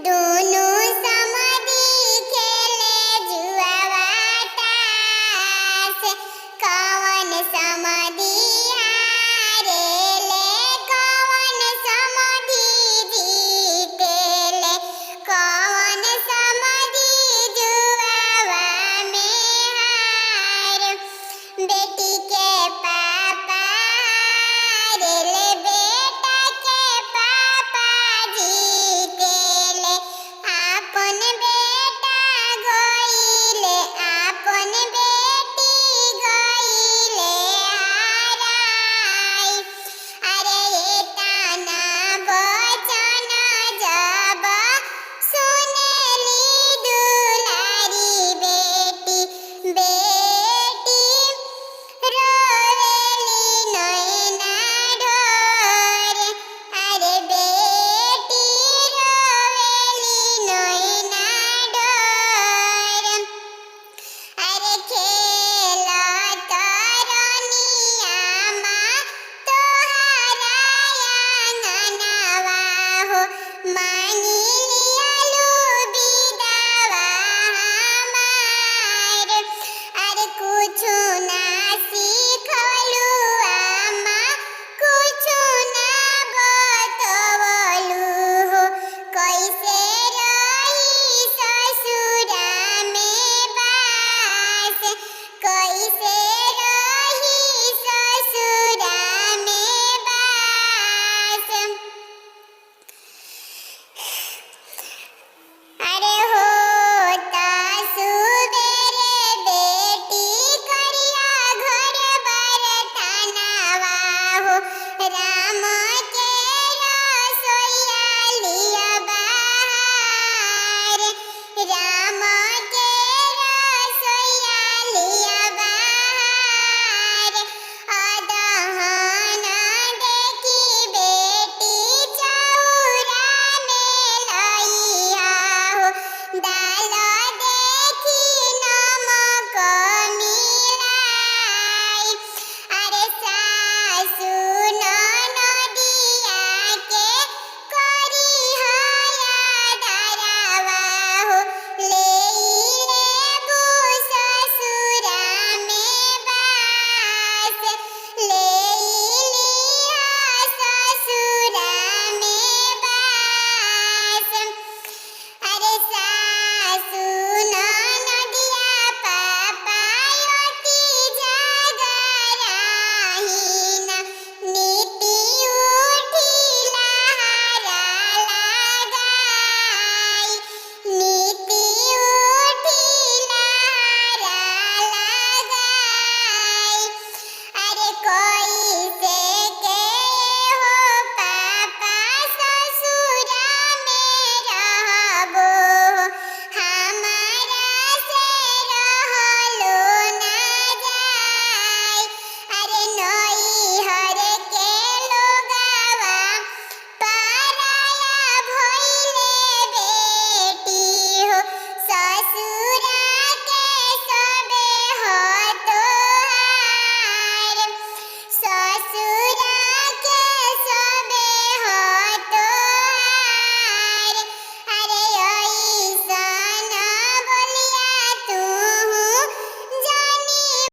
दुनु समधी खेले जुआवा ताश कवन समधी हारेले कवन समधी जीतेले कवन समधी जुआवा में हार बेटी के पापा हारेले बेटा के पापा जीतेले आपन बेटा गइले आपन बेटी गइले हाराई अरे एतना वचन जब सुनेली दुलारी बेटी बेटी रोवेली नैना ढोरे अरे बेटी रोवेली नैना ढोरे अरे खेलत रनिया माँ तोहरा आंगनवा हो मांगी